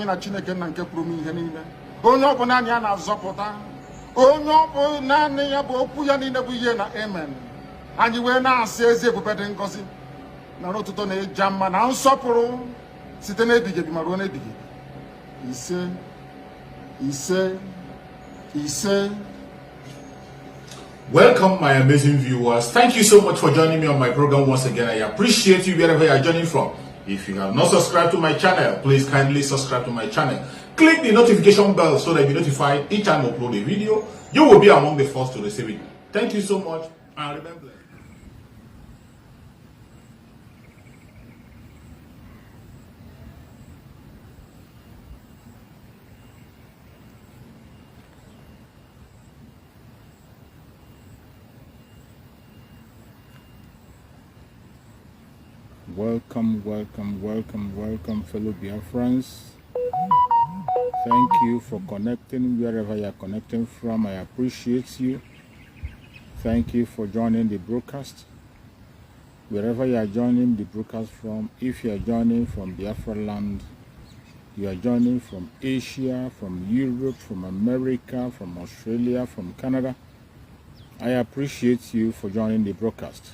anyị na Chineke na nke pụrụ ihe niile. Onye ọ bụ naanị ya na-azọpụta. Onye ọ bụ naanị ya bụ okwu ya niile bụ ihe na amen. Anyị wee na-asị ezi ebube dị ngọzi na n'ụtụtụ na ịja mma na nsọpụrụ site n'ebighị ebi ma ruo n'ebighị ebi. Ise, ise, ise. Welcome, my amazing viewers. Thank you so much for joining me on my program once again. I appreciate you wherever you are joining from. If you have not subscribed to my channel, please kindly subscribe to my channel. Click the notification bell so that you're notified each time I upload a video. You will be among the first to receive it. Thank you so much, and remember. Welcome, fellow Biafrans. Thank you for connecting wherever you are connecting from. I appreciate you. Thank you for joining the broadcast. Wherever you are joining the broadcast from, if you are joining from Biafra land, you are joining from Asia, from Europe, from America, from Australia, from Canada, I appreciate you for joining the broadcast.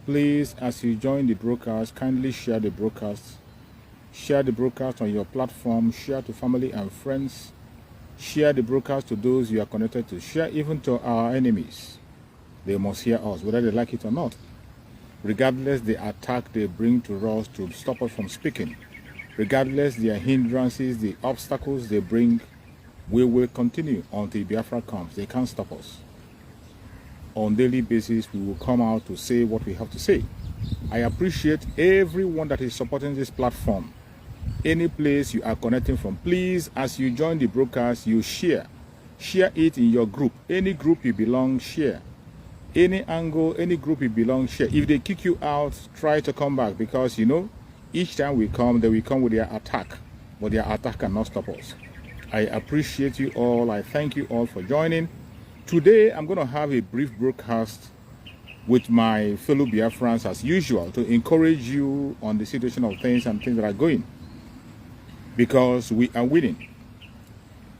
Please, as you join the broadcast, kindly share the broadcast. Share the broadcast on your platform. Share to family and friends. Share the broadcast to those you are connected to. Share even to our enemies. They must hear us, whether they like it or not. Regardless the attack they bring to us to stop us from speaking. Regardless their hindrances, the obstacles they bring, we will continue until Biafra comes. They can't stop us. On a daily basis, we will come out to say what we have to say. I appreciate everyone that is supporting this platform. Any place you are connecting from, please, as you join the broadcast, you share. Share it in your group. Any group you belong, share. Any angle, any group you belong, share. If they kick you out, try to come back, because, you know, each time we come, they will come with their attack. But their attack cannot stop us. I appreciate you all. I thank you all for joining. Today, I'm going to have a brief broadcast with my fellow Biafrans as usual to encourage you on the situation of things and things that are going. Because we are winning.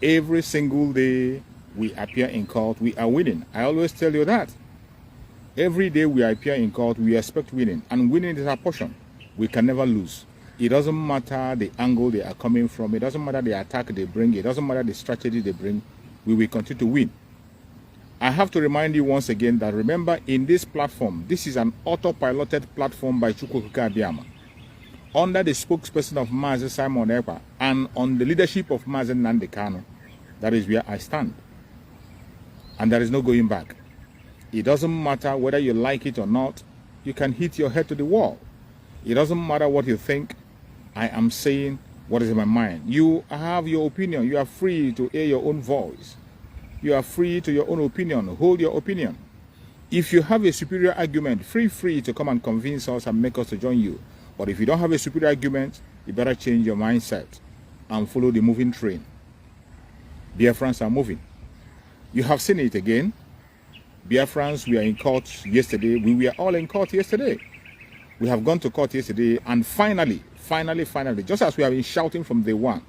Every single day we appear in court, we are winning. I always tell you that. Every day we appear in court, we expect winning. And winning is our portion. We can never lose. It doesn't matter the angle they are coming from. It doesn't matter the attack they bring. It doesn't matter the strategy they bring. We will continue to win. I have to remind you once again that, remember, in this platform, this is an auto-piloted platform by Chukwuka Abiyama, under the spokesperson of Mazi Simon Ekpa and on the leadership of Mazi Nnamdi Kanu. That is where I stand. And there is no going back. It doesn't matter whether you like it or not. You can hit your head to the wall. It doesn't matter what you think. I am saying what is in my mind. You have your opinion. You are free to air your own voice. You are free to your own opinion. Hold your opinion. If you have a superior argument, feel free to come and convince us and make us to join you. But if you don't have a superior argument, you better change your mindset and follow the moving train. Biafrans are moving. You have seen it again. Biafrans, we are in court yesterday. We were all in court yesterday. We have gone to court yesterday, and finally, just as we have been shouting from day one,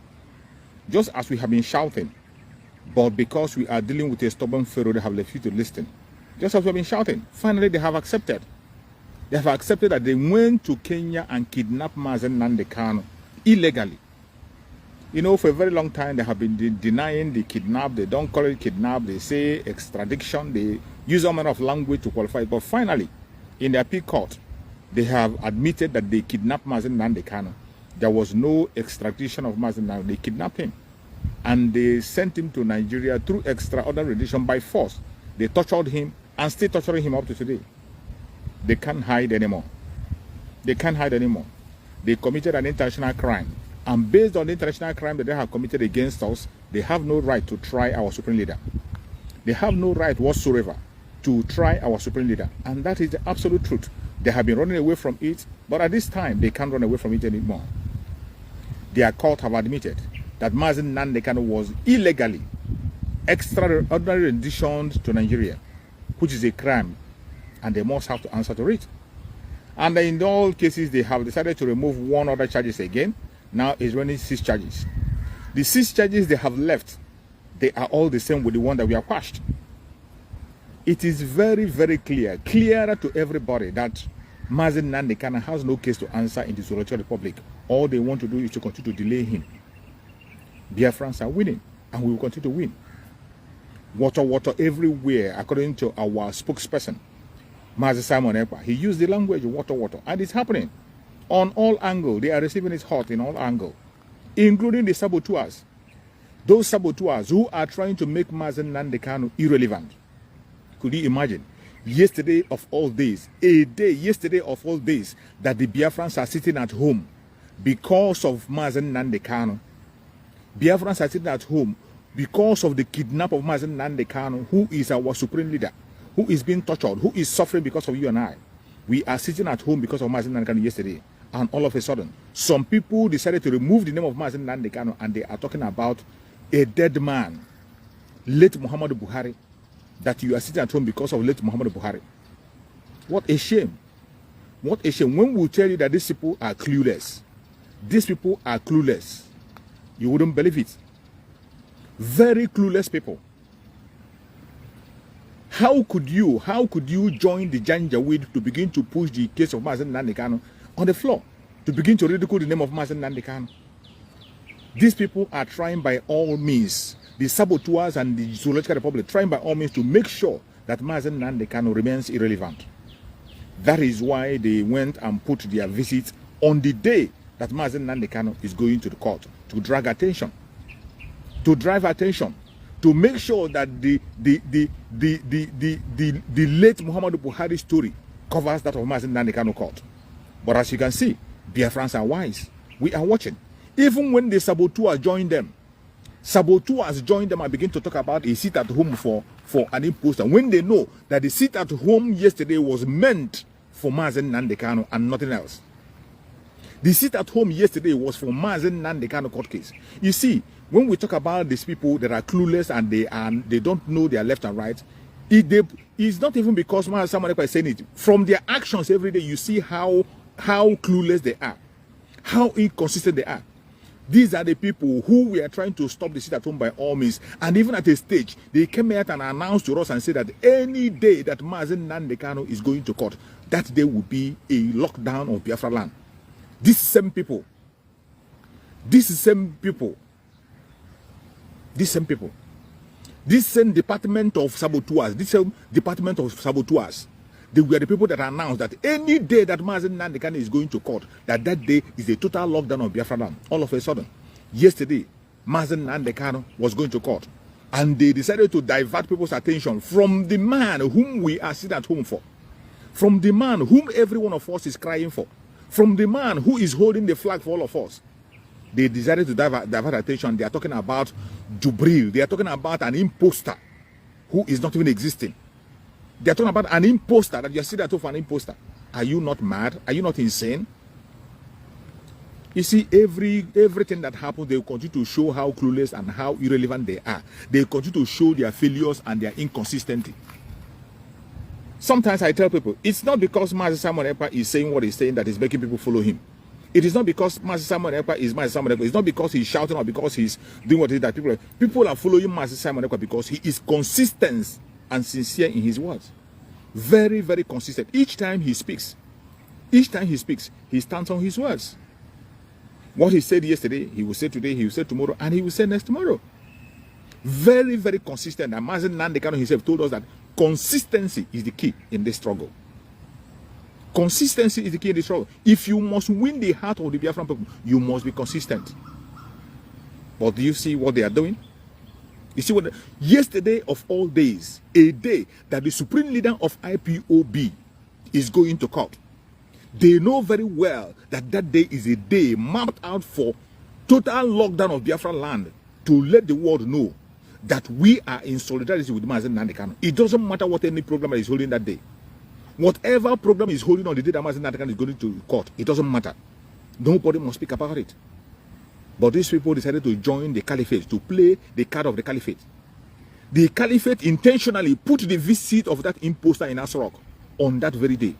just as we have been shouting, but because we are dealing with a stubborn pharaoh, they have refused to listen. Just as we have been shouting, finally they have accepted. They have accepted that they went to Kenya and kidnapped Mazi Nnamdi Kanu illegally. You know, for a very long time, they have been denying the kidnap. They don't call it kidnap. They say extradition. They use all manner of language to qualify it. But finally, in the appeal court, they have admitted that they kidnapped Mazi Nnamdi Kanu. There was no extradition of Mazi Nnamdi. They kidnapped him. And they sent him to Nigeria through extraordinary rendition by force. They tortured him and still torturing him up to today. They can't hide anymore. They can't hide anymore. They committed an international crime. And based on the international crime that they have committed against us, they have no right to try our supreme leader. They have no right whatsoever to try our supreme leader. And that is the absolute truth. They have been running away from it, but at this time, they can't run away from it anymore. Their court have admitted that Mazi Nnamdi Kanu was illegally extraordinary renditioned to Nigeria, which is a crime, and they must have to answer to it. And in all cases, they have decided to remove one other charges again. Now it's running 6 charges. The 6 charges they have left, they are all the same with the one that we have quashed. It is very, very clear, clearer to everybody that Mazen Nnamdi Kanu has no case to answer in the Zoological Republic. All they want to do is to continue to delay him. Biafrans are winning, and we will continue to win. Water everywhere, according to our spokesperson, Mazi Simon Ekpa. He used the language water, and it's happening on all angles. They are receiving it hot in all angles, including the saboteurs. Those saboteurs who are trying to make Mazen Nnamdi Kanu irrelevant. Could you imagine? Yesterday of all days, yesterday of all days, that the Biafrans are sitting at home because of Mazen Nnamdi Kanu. Biafrans are sitting at home because of the kidnap of Mazen Nnamdi Kanu, who is our supreme leader, who is being tortured, who is suffering because of you and I. We are sitting at home because of Mazen Nnamdi Kanu yesterday. And all of a sudden, some people decided to remove the name of Mazen Nnamdi Kanu, and they are talking about a dead man, late Muhammadu Buhari, that you are sitting at home because of late Muhammadu Buhari. What a shame. What a shame. When we tell you that these people are clueless, you wouldn't believe it. Very clueless people. How could you join the Janjaweed to begin to push the case of Mazen Nnamdi Kanu on the floor, to begin to ridicule the name of Mazen Nnamdi Kanu? These people are trying by all means, the saboteurs and the Zoological Republic, trying by all means to make sure that Mazen Nnamdi Kanu remains irrelevant. That is why they went and put their visit on the day that Mazen Nnamdi Kanu is going to the court, to drag attention, to drive attention, to make sure that the late Muhammadu Buhari story covers that of Mazen Nnamdi Kanu court. But as you can see, Biafrans are wise. We are watching. Even when the saboteurs join them, and begin to talk about a seat at home for an imposter, when they know that the seat at home yesterday was meant for Mazen Nnamdi Kanu and nothing else. The seat at home yesterday was for Mazen Nnamdi Kanu court case. You see, when we talk about these people that are clueless and they don't know their left and right, it's not even because someone is saying it. From their actions every day, you see how clueless they are, how inconsistent they are. These are the people who we are trying to stop the seat at home by all means. And even at a stage, they came out and announced to us and said that any day that Mazen Nnamdi Kanu is going to court, that day will be a lockdown of Biafra land. These same people, this same department of saboteurs, they were the people that announced that any day that Mazen Nnamdi Kanu is going to court, that day is a total lockdown of Biafra land. All of a sudden, yesterday, Mazen Nnamdi Kanu was going to court, and they decided to divert people's attention from the man whom we are sitting at home for, from the man whom every one of us is crying for, from the man who is holding the flag for all of us. They decided to divert attention. They are talking about Jubril. They are talking about an imposter who is not even existing. They are talking about an imposter, that you are sitting at home for an imposter. Are you not mad? Are you not insane? You see, everything that happens, they will continue to show how clueless and how irrelevant they are. They continue to show their failures and their inconsistency. Sometimes I tell people, it's not because Mazi Simon Ekpa is saying what he's saying that is making people follow him. It is not because Mazi Simon Ekpa is Mazi Simon Ekpa. It's not because he's shouting or because he's doing what he did that people are following Mazi Simon Ekpa because he is consistent and sincere in his words. Very, very consistent. Each time he speaks, he stands on his words. What he said yesterday, he will say today, he will say tomorrow, and he will say next tomorrow. Very, very consistent. And Mazen Nnamdi Kanu himself told us that consistency is the key in this struggle. Consistency is the key in this struggle. If you must win the heart of the Biafran people, you must be consistent. But do you see what they are doing? You see what? Yesterday of all days, a day that the supreme leader of IPOB is going to court. They know very well that that day is a day mapped out for total lockdown of Biafra land, to let the world know that we are in solidarity with Mazen Nnamdi Kanu. It doesn't matter what any program is holding that day. Whatever program is holding on the day that Mazen Nnamdi Kanu is going to court, it doesn't matter. Nobody must speak about it. But these people decided to join the caliphate, to play the card of the caliphate. The caliphate intentionally put the visit of that imposter in Asrock on that very day,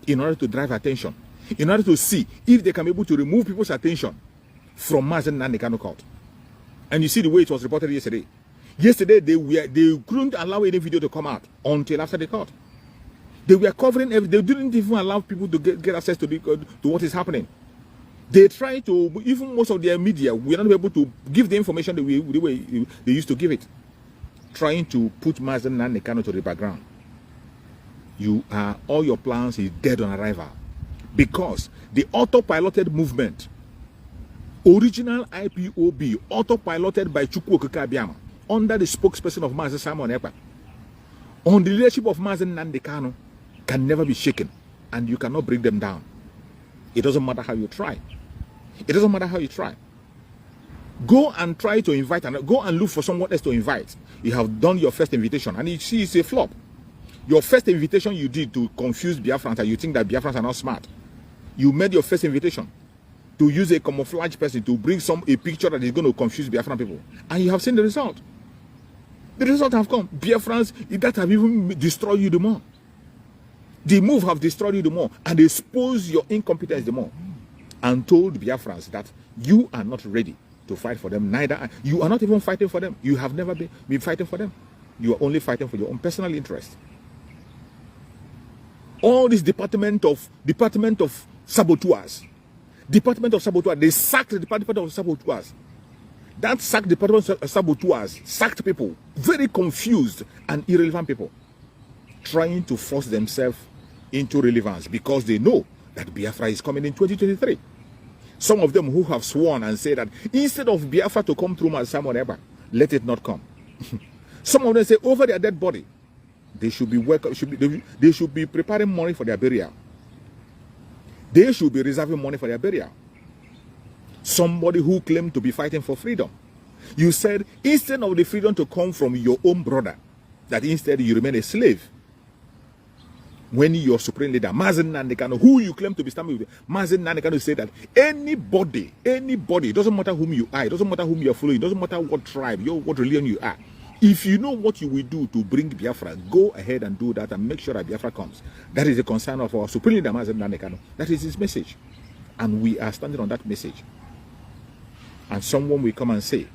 in order to drive attention, in order to see if they can be able to remove people's attention from Mazen Nnamdi Kanu court. And you see the way it was reported yesterday. Yesterday, they couldn't allow any video to come out until after the court. They were covering they didn't even allow people to get access to what is happening. They try to, even most of their media, we are not able to give the information the way they used to give it. Trying to put Mazen Nnamdi to the background. All your plans is dead on arrival. Because the autopiloted movement, original IPOB, autopiloted by Chukwu Okeke Abiama, under the spokesperson of Mazen Simon Ekpa, on the leadership of Mazen Nnamdi, can never be shaken, and you cannot bring them down. It doesn't matter how you try. It doesn't matter how you try. Go and try to invite, and go and look for someone else to invite. You have done your first invitation, and you see it's a flop. Your first invitation you did to confuse Biafrans, and you think that Biafrans are not smart. You made your first invitation to use a camouflage person to bring a picture that is going to confuse Biafran people, and you have seen the result. The result have come. Biafrans, that have even destroyed you the more. The move have destroyed you the more and expose your incompetence the more, and told Biafrans that you are not ready to fight for them. Neither you are not even fighting for them. You have never been fighting for them. You are only fighting for your own personal interest. All this department of saboteurs, they sacked the department of saboteurs. That sacked department of saboteurs sacked people, very confused and irrelevant people, trying to force themselves into relevance because they know that Biafra is coming in 2023. Some of them who have sworn and said that instead of Biafra to come through Simon Ekpa, let it not come. Some of them say over their dead body, they should be they should be preparing money for their burial. They should be reserving money for their burial. Somebody who claimed to be fighting for freedom. You said instead of the freedom to come from your own brother, that instead you remain a slave. When your supreme leader, Mazen Nnamdi, who you claim to be standing with, Mazen Nnamdi said that anybody, it doesn't matter whom you are, it doesn't matter whom you are following, it doesn't matter what tribe, what religion you are. If you know what you will do to bring Biafra, go ahead and do that and make sure that Biafra comes. That is the concern of our supreme leader, Mazen Nnamdi. That is his message. And we are standing on that message. And someone will come and say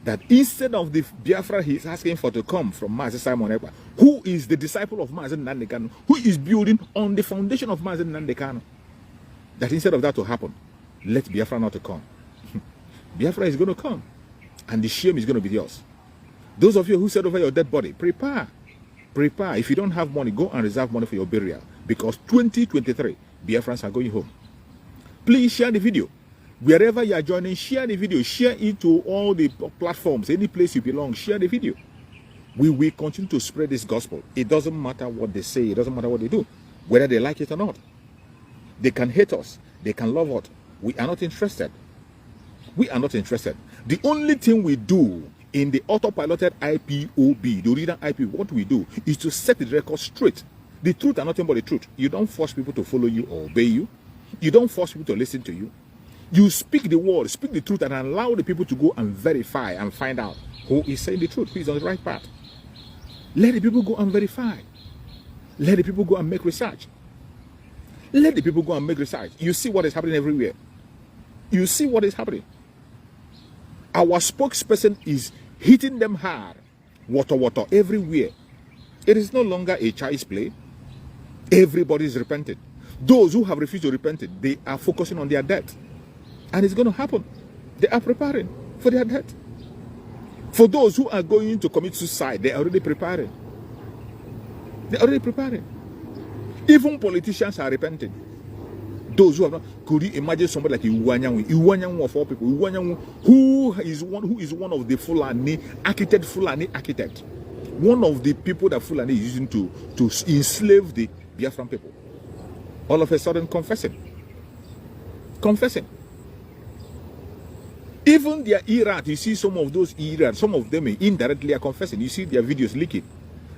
that instead of the Biafra he is asking for to come from Mazen Simon Ekpa, who is the disciple of Mazen Nnamdi, who is building on the foundation of Mazen Nnamdi, that instead of that to happen, let Biafra not to come. Biafra is going to come, and the shame is going to be yours. Those of you who said over your dead body, prepare. If you don't have money, go and reserve money for your burial, because 2023 Biafrans are going home. Please share the video. Wherever you are joining, share the video. Share it to all the platforms. Any place you belong, share the video. We will continue to spread this gospel. It doesn't matter what they say. It doesn't matter what they do. Whether they like it or not. They can hate us. They can love us. We are not interested. We are not interested. The only thing we do in the autopiloted IPOB, the original IP, what we do is to set the record straight. The truth and nothing but the truth. You don't force people to follow you or obey you. You don't force people to listen to you. You speak the word, speak the truth, and allow the people to go and verify and find out who is saying the truth, who is on the right path. Let the people go and verify. Let the people go and make research. Let the people go and make research. You see what is happening everywhere. You see what is happening. Our spokesperson is hitting them hard. Water everywhere. It is no longer a child's play. Everybody is repenting. Those who have refused to repent, they are focusing on their death. And it's going to happen. They are preparing for their death. For those who are going to commit suicide, they are already preparing. They are already preparing. Even politicians are repenting. Those who have not, could you imagine somebody like Iwanyanwu of all people, Iwanyanwu, who is one of the Fulani architect, one of the people that Fulani is using to enslave the Biafran people. All of a sudden confessing. Even their Irat, you see some of those Irat, some of them indirectly are confessing. You see their videos leaking,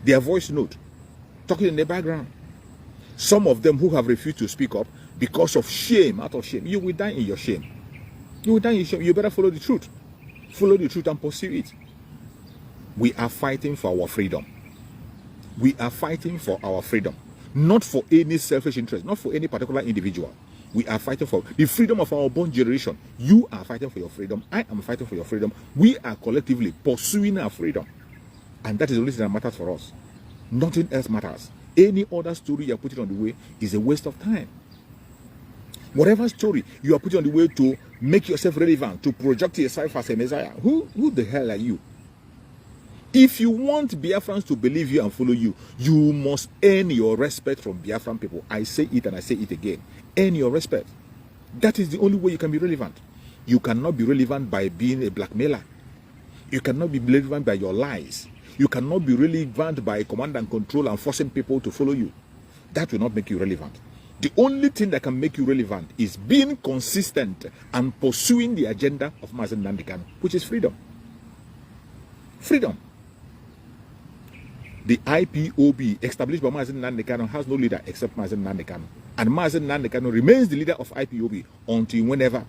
their voice note, talking in the background. Some of them who have refused to speak up because of shame, out of shame. You will die in your shame. You will die in your shame. You better follow the truth. Follow the truth and pursue it. We are fighting for our freedom. We are fighting for our freedom. Not for any selfish interest, not for any particular individual. We are fighting for the freedom of our born generation. You are fighting for your freedom. I am fighting for your freedom. We are collectively pursuing our freedom. And that is the only thing that matters for us. Nothing else matters. Any other story you are putting on the way is a waste of time. Whatever story you are putting on the way to make yourself relevant, to project yourself as a messiah, who the hell are you? If you want Biafrans to believe you and follow you, you must earn your respect from Biafran people. I say it and I say it again. Earn your respect. That is the only way you can be relevant. You cannot be relevant by being a blackmailer. You cannot be relevant by your lies. You cannot be relevant by command and control and forcing people to follow you. That will not make you relevant. The only thing that can make you relevant is being consistent and pursuing the agenda of Mazen Nnamdi Kanu, which is freedom. Freedom. The IPOB established by Mazen Nnamdi Kanu has no leader except Mazen Nnamdi Kanu. And Mazen Nnamdi Kanu remains the leader of IPOB until whenever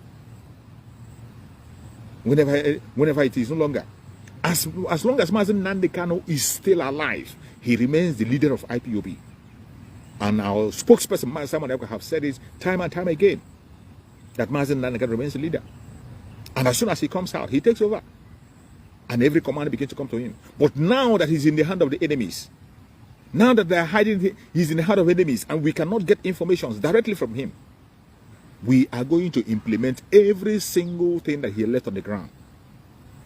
it is no longer. As long as Mazen Nnamdi Kanu is still alive, he remains the leader of IPOB. And our spokesperson, Simon Ekpa, have said it time and time again, that Mazen Nnamdi Kanu remains the leader. And as soon as he comes out, he takes over. And every command begins to come to him. But now that he's in the hand of the enemies, now that they're hiding, he's in the hand of enemies, and we cannot get information directly from him, we are going to implement every single thing that he left on the ground.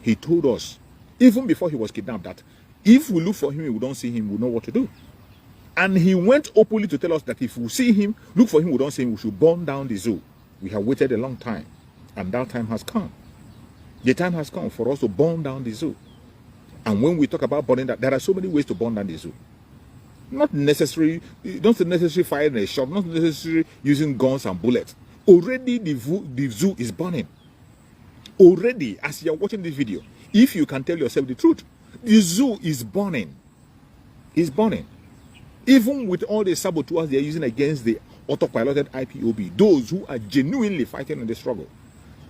He told us, even before he was kidnapped, that if we look for him, we don't see him, we know what to do. And he went openly to tell us that if we see him, look for him, we don't see him, we should burn down the zoo. We have waited a long time, and that time has come. The time has come for us to burn down the zoo. And when we talk about burning down, there are so many ways to burn down the zoo. Not necessarily firing a shot, not necessarily using guns and bullets. Already the zoo is burning. Already, as you are watching this video, if you can tell yourself the truth, the zoo is burning. It's burning. Even with all the saboteurs they are using against the autopiloted IPOB, those who are genuinely fighting in the struggle,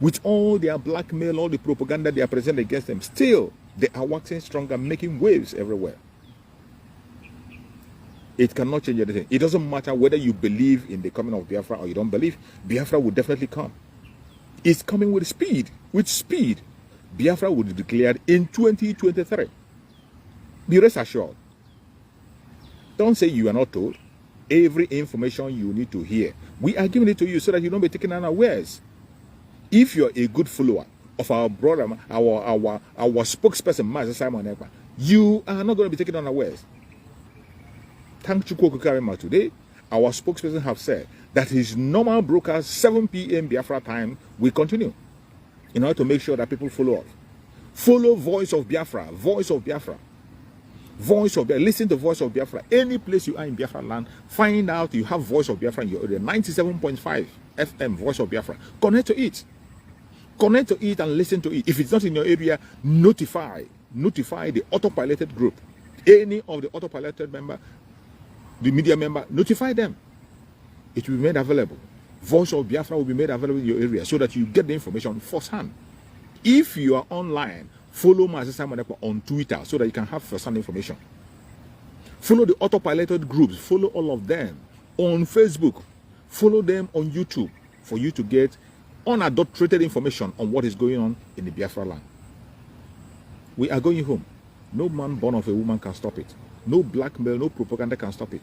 with all their blackmail, all the propaganda they are presenting against them, still they are waxing stronger, making waves everywhere. It cannot change anything. It doesn't matter whether you believe in the coming of Biafra or you don't believe. Biafra will definitely come. It's coming with speed. With speed. Biafra will be declared in 2023. Be rest assured. Don't say you are not told. Every information you need to hear, we are giving it to you so that you don't be taken unawares. If you're a good follower of our brother, our spokesperson, Master Simon Ekpa, you are not going to be taken unawares. Thank you, Kokukarima. Today, our spokesperson have said that his normal broadcast 7 p.m. Biafra time will continue in order to make sure that people follow up. Follow Voice of Biafra, Voice of Biafra, Voice of Biafra. Listen to Voice of Biafra. Any place you are in Biafra land, find out you have Voice of Biafra in your area. 97.5 FM, Voice of Biafra. Connect to it. Connect to it and listen to it. If it's not in your area, notify the autopiloted group. Any of the autopiloted member, the media member, notify them. It will be made available. Voice of Biafra will be made available in your area so that you get the information firsthand. If you are online, follow Master Simon Ekpa on Twitter so that you can have firsthand information. Follow the autopiloted groups. Follow all of them on Facebook. Follow them on YouTube for you to get unadulterated information on what is going on in the Biafra land. We are going home. No man born of a woman can stop it. No blackmail, no propaganda can stop it.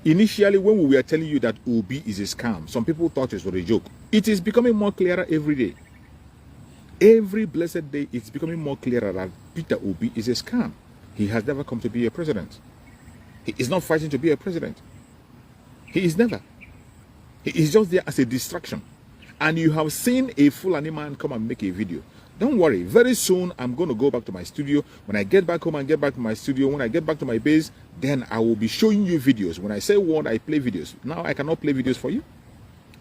Initially, when we were telling you that Obi is a scam, some people thought it was a joke. It is becoming more clearer every day. Every blessed day, it's becoming more clearer that Peter Obi is a scam. He has never come to be a president. He is not fighting to be a president. He is never. He is just there as a distraction. And you have seen a Fulani man come and make a video. Don't worry, very soon I'm going to go back to my studio. When I get back home and get back to my studio, when I get back to my base, then I will be showing you videos. When I say word, I play videos. Now I cannot play videos for you.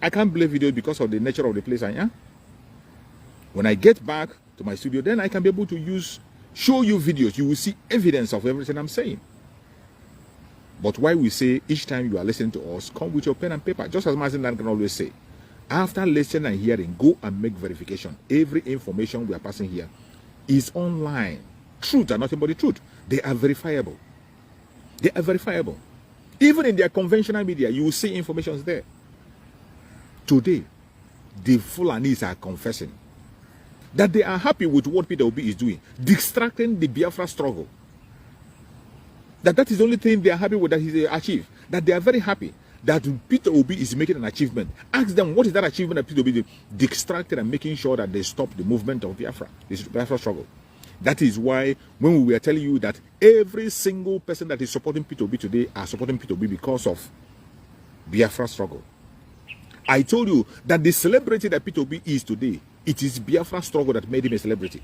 I can't play videos because of the nature of the place I am. When I get back to my studio, then I can be able to show you videos. You will see evidence of everything I'm saying. But why we say each time you are listening to us, come with your pen and paper, just as Mazen can always say. After listening and hearing, go and make verification. Every information we are passing here is online. Truth are nothing but the truth. They are verifiable. They are verifiable. Even in their conventional media, you will see information there. Today, the Fulanis are confessing that they are happy with what Peter Obi is doing, distracting the Biafra struggle. That is the only thing they are happy with that he's achieved. That they are very happy that Peter Obi is making an achievement. Ask them, what is that achievement that Peter Obi did? Distracted and making sure that they stop the movement of Biafra, this Biafra struggle. That is why when we were telling you that every single person that is supporting Peter Obi today are supporting Peter Obi because of Biafra struggle. I told you that the celebrity that Peter Obi is today, it is Biafra struggle that made him a celebrity.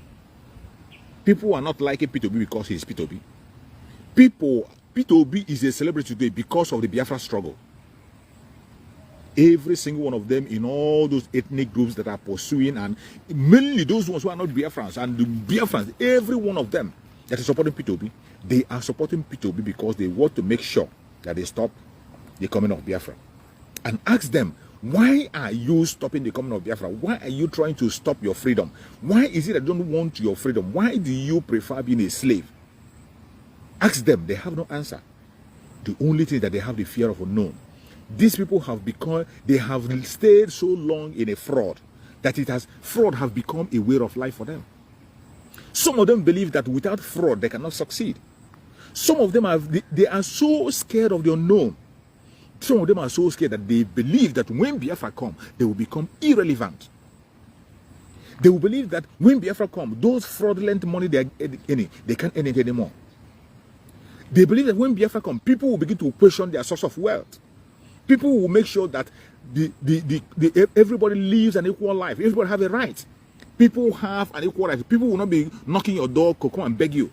People are not liking Peter Obi because he is Peter Obi. Peter Obi is a celebrity today because of the Biafra struggle. Every single one of them in all those ethnic groups that are pursuing, and mainly those ones who are not Biafrans, and the Biafrans, every one of them that is supporting Peter Obi, they are supporting Peter Obi because they want to make sure that they stop the coming of Biafra. And ask them, why are you stopping the coming of Biafra? Why are you trying to stop your freedom? Why is it that you don't want your freedom? Why do you prefer being a slave? Ask them, they have no answer. The only thing that they have the fear of unknown. These people have become, they have stayed so long in a fraud that fraud have become a way of life for them. Some of them believe that without fraud they cannot succeed. Some of them they are so scared of the unknown. Some of them are so scared that they believe that when Biafra come, they will become irrelevant. They will believe that when Biafra come, those fraudulent money they are earning, they can't earn it anymore. They believe that when Biafra come, people will begin to question their source of wealth. People will make sure that everybody lives an equal life. Everybody have a right. People have an equal right. People will not be knocking your door to come and beg you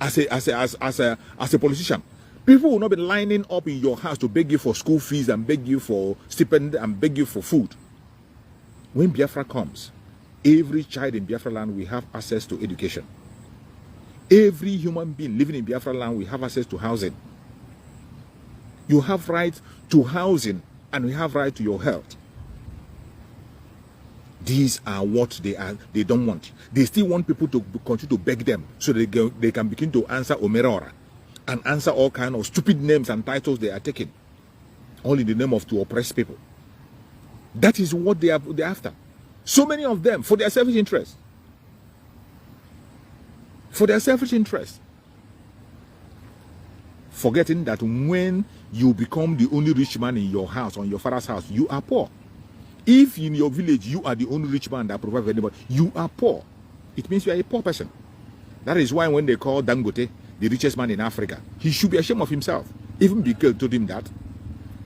as a politician. People will not be lining up in your house to beg you for school fees and beg you for stipend and beg you for food. When Biafra comes, every child in Biafra land will have access to education. Every human being living in Biafra land will have access to housing. You have right to housing and you have right to your health. These are what they don't want. They still want people to continue to beg them so they can begin to answer Omerora and answer all kinds of stupid names and titles they are taking, all in the name of to oppress people. That is what they're after. So many of them for their selfish interest. For their selfish interest. Forgetting that when you become the only rich man in your house, on your father's house, you are poor. If in your village you are the only rich man that provides for anybody, you are poor. It means you are a poor person. That is why when they call Dangote the richest man in Africa, he should be ashamed of himself. Even Bigel told him that.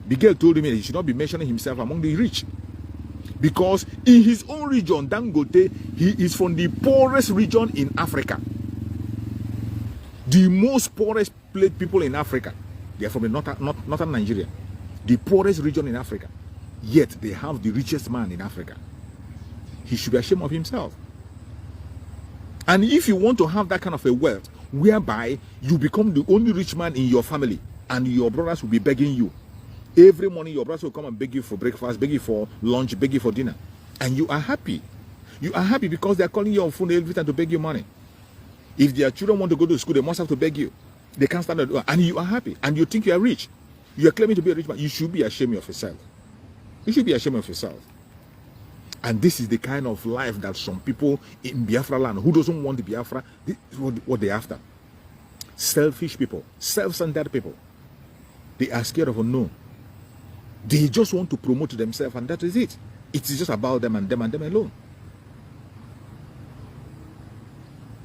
Bigel told him that he should not be mentioning himself among the rich. Because in his own region, Dangote, he is from the poorest region in Africa. The most poorest people in Africa, they are from the northern Nigeria. The poorest region in Africa. Yet they have the richest man in Africa. He should be ashamed of himself. And if you want to have that kind of a wealth, whereby you become the only rich man in your family, and your brothers will be begging you. Every morning your brothers will come and beg you for breakfast, beg you for lunch, beg you for dinner. And you are happy. You are happy because they are calling you on phone every time to beg you money. If their children want to go to school, they must have to beg you. They can't stand it. And you are happy. And you think you are rich. You are claiming to be a rich man. You should be ashamed of yourself. You should be ashamed of yourself. And this is the kind of life that some people in Biafra land who doesn't want the Biafra, what they're after. Selfish people, self-centered people. They are scared of unknown. They just want to promote themselves, and that is it. It is just about them and them alone.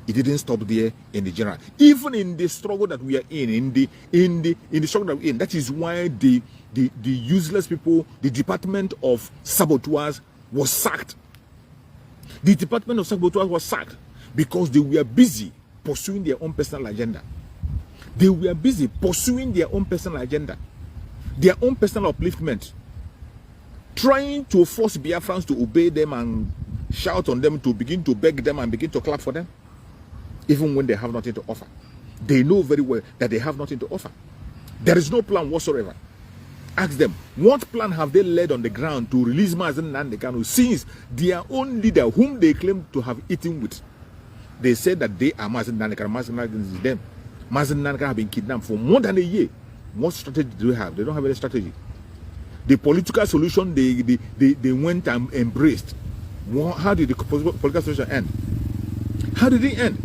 It didn't stop there in the general. Even in the struggle that we are in the struggle that we're in, that is why the useless people, the Department of Saboutuers was sacked. The Department of Saboutuers was sacked because they were busy pursuing their own personal agenda. They were busy pursuing their own personal agenda, their own personal upliftment, trying to force Biafrans to obey them and shout on them, to begin to beg them and begin to clap for them, even when they have nothing to offer. They know very well that they have nothing to offer. There is no plan whatsoever. Ask them, what plan have they led on the ground to release Mazen Nandekanu since their own leader, whom they claim to have eaten with, they said that they are Mazen Nandekanu, Mazen Nandekanu is them. Mazen Nandekanu have been kidnapped for more than a year. What strategy do they have? They don't have any strategy. The political solution they went and embraced. How did the political solution end? How did it end?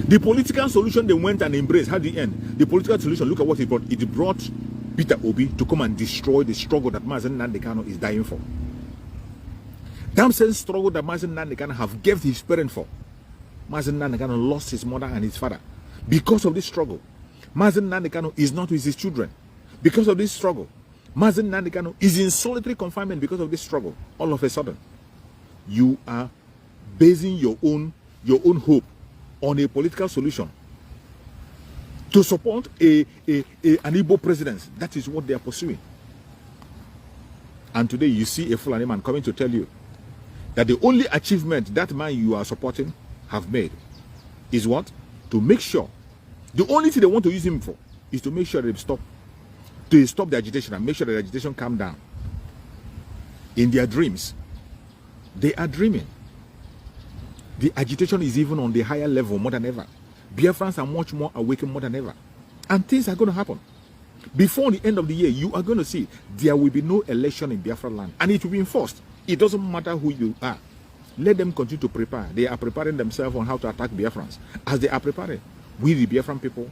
The political solution they went and embraced, how did it end? The political solution, look at what it brought. It brought Peter Obi to come and destroy the struggle that Mazen Nnamdi Kanu is dying for. That same struggle that Mazen Nnamdi Kanu have gave his parents for. Mazen Nnamdi Kanu lost his mother and his father. Because of this struggle, Mazen Nnamdi Kanu is not with his children. Because of this struggle, Mazen Nnamdi Kanu is in solitary confinement because of this struggle. All of a sudden, you are basing your own hope on a political solution to support an Igbo president. That is what they are pursuing. And today you see a Fulani man coming to tell you that the only achievement that man you are supporting have made is what? To make sure, the only thing they want to use him for is to make sure they stop the agitation and make sure that the agitation calm down. In their dreams, they are dreaming. The agitation is even on the higher level more than ever. Biafrans are much more awakened more than ever. And things are going to happen. Before the end of the year, you are going to see there will be no election in Biafra land. And it will be enforced. It doesn't matter who you are. Let them continue to prepare. They are preparing themselves on how to attack Biafrans. As they are preparing, we the Biafran people,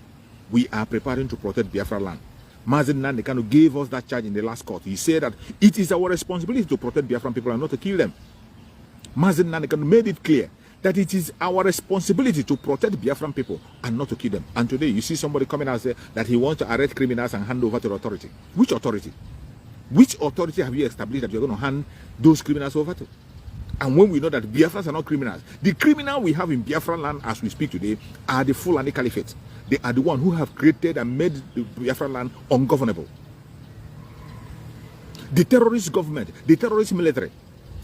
we are preparing to protect Biafra land. Mazen Nnamdi Kanu gave us that charge in the last court. He said that it is our responsibility to protect Biafran people and not to kill them. Mazen Nnamdi Kanu made it clear that it is our responsibility to protect Biafran people and not to kill them. And today you see somebody coming out and say that he wants to arrest criminals and hand over to the authority. Which authority? Which authority have you established that you're going to hand those criminals over to? And when we know that Biafrans are not criminals, the criminal we have in Biafra land as we speak today are the Fulani Caliphate. They are the one who have created and made the Biafra land ungovernable. The terrorist government, the terrorist military,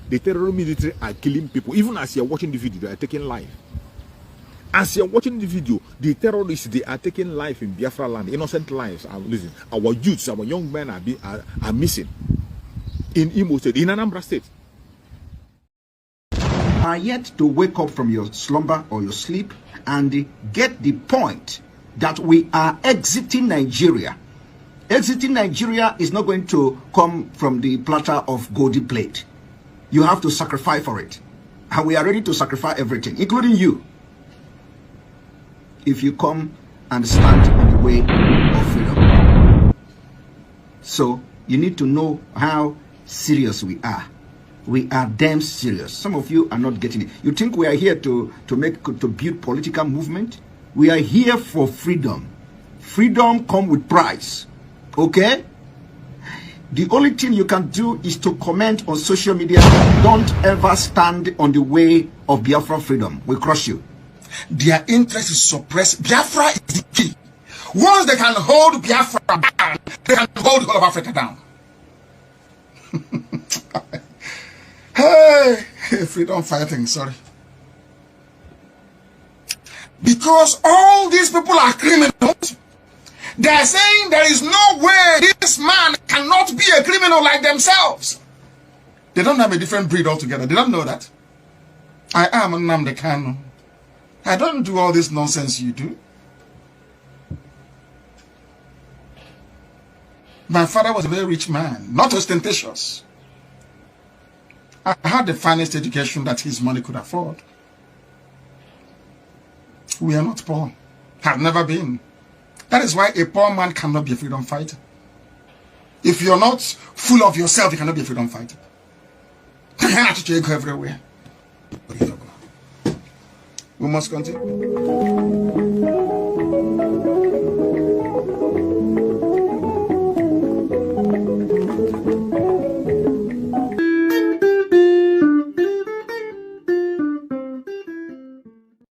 the terrorist military are killing people. Even as you're watching the video, they are taking life. As you're watching the video, the terrorists, they are taking life in Biafra land. Innocent lives are losing. Our youths, our young men are missing. In Imo State, in Anambra State. Are yet to wake up from your slumber or your sleep and get the point that we are exiting Nigeria. Exiting Nigeria is not going to come from the platter of goldy plate. You have to sacrifice for it. And we are ready to sacrifice everything, including you, if you come and stand in the way of freedom. So you need to know how serious we are. We are damn serious. Some of you are not getting it. You think we are here to build political movement? We are here for freedom. Freedom comes with price. Okay? The only thing you can do is to comment on social media. Don't ever stand on the way of Biafra freedom. We crush you. Their interest is suppressed. Biafra is the key. Once they can hold Biafra down, they can hold the whole of Africa down. Hey, freedom fighting, sorry. Because all these people are criminals, they're saying there is no way this man cannot be a criminal like themselves. They don't have a different breed altogether. They don't know that. I am Nnamdi Kanu. I don't do all this nonsense you do. My father was a very rich man, not ostentatious. I had the finest education that his money could afford. We are not poor. Have never been. That is why a poor man cannot be a freedom fighter. If you're not full of yourself, you cannot be a freedom fighter. You have to go everywhere. We must continue.